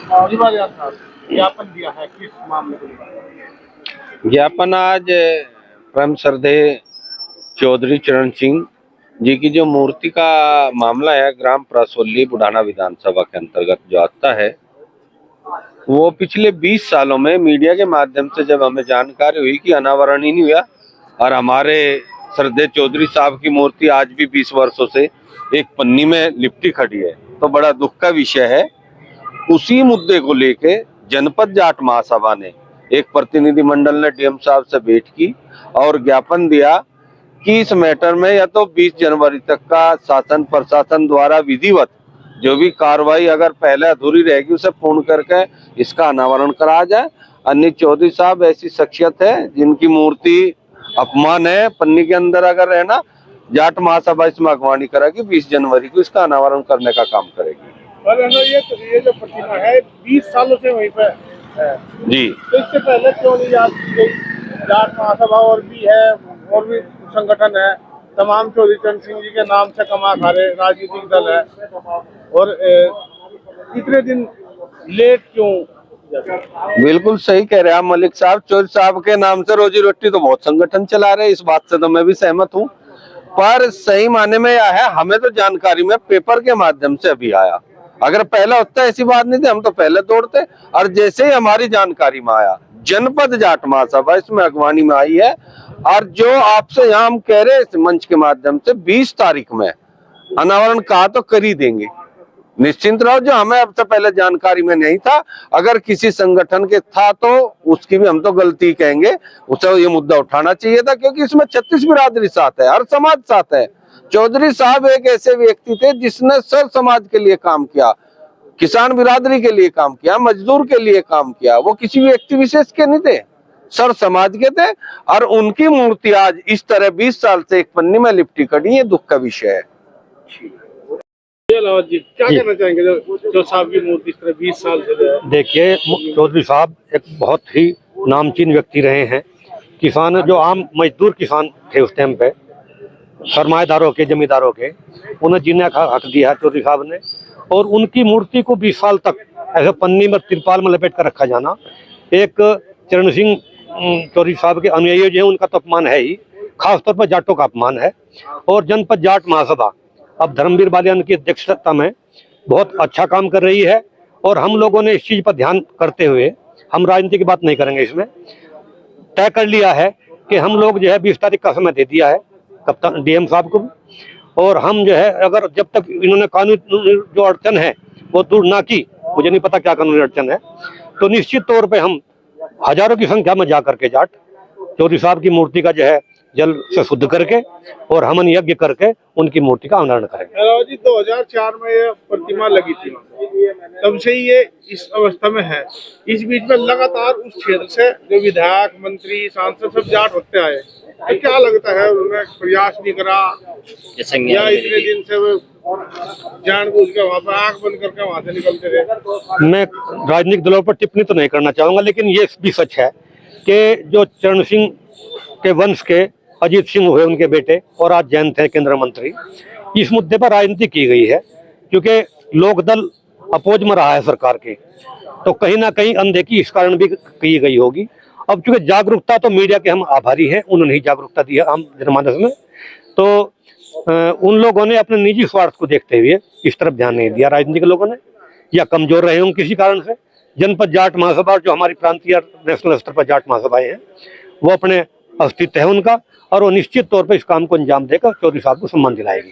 ज्ञापन दिया है, किस मामले को लेकर? ज्ञापन आज परम श्रद्धेय चौधरी चरण सिंह जी की जो मूर्ति का मामला है, ग्राम प्रासोली बुढ़ाना विधानसभा के अंतर्गत जो आता है, वो पिछले 20 सालों में मीडिया के माध्यम से जब हमें जानकारी हुई कि अनावरण ही नहीं हुआ और हमारे श्रद्धेय चौधरी साहब की मूर्ति आज भी 20 वर्षों से एक पन्नी में लिपटी खड़ी है, तो बड़ा दुख का विषय है। उसी मुद्दे को लेके जनपद जाट महासभा ने एक प्रतिनिधिमंडल ने डीएम साहब से भेंट की और ज्ञापन दिया कि इस मैटर में या तो 20 जनवरी तक का शासन प्रशासन द्वारा विधिवत जो भी कार्रवाई अगर पहले अधूरी रहेगी उसे पूर्ण करके इसका अनावरण कराया जाए। अन्य चौधरी साहब ऐसी शख्सियत है जिनकी मूर्ति अपमान है, पन्नी के अंदर अगर रहना, जाट महासभा इसमें अगवानी करेगी, 20 जनवरी को इसका अनावरण करने का काम करेगी। ये जो प्रतिमा है 20 सालों से वहीं पे है जी, तो इससे पहले क्यों नहीं याद की गई? जाट महासभा और भी है, और भी संगठन है, तमाम चौधरी चरण सिंह जी के नाम से कमा खा रहे राजनीतिक दल है, और इतने दिन लेट क्यों? बिल्कुल सही कह रहे हैं आप मलिक साहब। चौधरी साहब के नाम से रोजी रोटी तो बहुत संगठन चला रहे हैं, इस बात से तो मैं भी सहमत हूँ, पर सही माने में यह है, हमें तो जानकारी में पेपर के माध्यम से अभी आया। अगर पहले होता ऐसी बात नहीं थी, हम तो पहले दौड़ते। और जैसे ही हमारी जानकारी में आया, जनपद जाट महासभा इसमें अगवानी में आई है, और जो आपसे यहाँ हम कह रहे हैं इस मंच के माध्यम से 20 तारीख में अनावरण कहा तो कर ही देंगे, निश्चिंत रहो। जो हमें अब से पहले जानकारी में नहीं था, अगर किसी संगठन के था तो उसकी भी हम तो गलती कहेंगे, उसे ये मुद्दा उठाना चाहिए था, क्योंकि इसमें 36 बिरादरी साथ है, हर समाज साथ है। चौधरी साहब एक ऐसे व्यक्ति थे जिसने सर्व समाज के लिए काम किया, किसान बिरादरी के लिए काम किया, मजदूर के लिए काम किया, वो किसी व्यक्ति विशेष के नहीं थे, सर्व समाज के थे। और उनकी मूर्ति आज इस तरह 20 साल से एक पन्नी में लिपटी खड़ी है, दुख का विषय है। जी, क्या कहना चाहेंगे जो साहब की मूर्ति इस तरह 20 साल से जो है? देखिए, चौधरी साहब एक बहुत ही नामचीन व्यक्ति रहे हैं। किसान जो आम मजदूर किसान थे उस टाइम पे, सरमाएदारों के, जमींदारों के, उन्हें जीने का हक दिया है चौधरी साहब ने। और उनकी मूर्ति को 20 साल तक ऐसे पन्नी में तिरपाल में लपेट कर रखा जाना, एक चरण सिंह चौधरी साहब के अनुयायी जो है उनका तो अपमान है ही, खासतौर पर जाटों का अपमान है। और जनपद जाट महासभा अब धर्मवीर बालियान की अध्यक्षता में बहुत अच्छा काम कर रही है, और हम लोगों ने इस चीज़ पर ध्यान करते हुए, हम राजनीति की बात नहीं करेंगे, इसमें तय कर लिया है कि हम लोग जो है 20 तारीख का समय दे दिया है कप्तान डीएम साहब को। और हम जो है, अगर जब तक इन्होंने कानूनी जो अड़चन है वो दूर ना की, मुझे नहीं पता क्या कानूनी अड़चन है, तो निश्चित तौर पे हम हजारों की संख्या में जा करके जाट चौधरी साहब की मूर्ति का जो है जल से शुद्ध करके और हवन यज्ञ करके उनकी मूर्ति का अनावरण करेंगे। जी, 2004 में ये प्रतिमा लगी थी, तब से ही ये इस अवस्था में है। इस बीच में लगातार उस क्षेत्र से जो विधायक, मंत्री, सांसद सब जाट होते आए, तो क्या लगता है उन्होंने प्रयास नहीं करा, या इतने दिन से वो जानबूझ के वहाँ पर आंख बंद करके वहाँ से निकलते रहे? मैं राजनीतिक दलों पर टिप्पणी तो नहीं करना चाहूंगा, लेकिन ये भी सच है कि जो चरण सिंह के वंश के अजीत सिंह हुए, उनके बेटे, और आज जैन थे केंद्रीय मंत्री, इस मुद्दे पर राजनीति की गई है, क्योंकि लोकदल अपोज में रहा है सरकार के, तो कहीं ना कहीं अनदेखी इस कारण भी की गई होगी। अब चूंकि जागरूकता तो मीडिया के हम आभारी हैं, उन्होंने ही जागरूकता दी है आम जनमानस में, तो उन लोगों ने अपने निजी स्वार्थ को देखते हुए इस तरफ ध्यान नहीं दिया, राजनीतिक लोगों ने, या कमजोर रहे होंगे किसी कारण से। जनपद जाट महासभा जो हमारी प्रांतीय नेशनल स्तर पर जाट महासभाएं हैं, वो अपने अस्तित्व है उनका, और वो निश्चित तौर पर इस काम को अंजाम देकर चौधरी साहब को सम्मान दिलाएगी।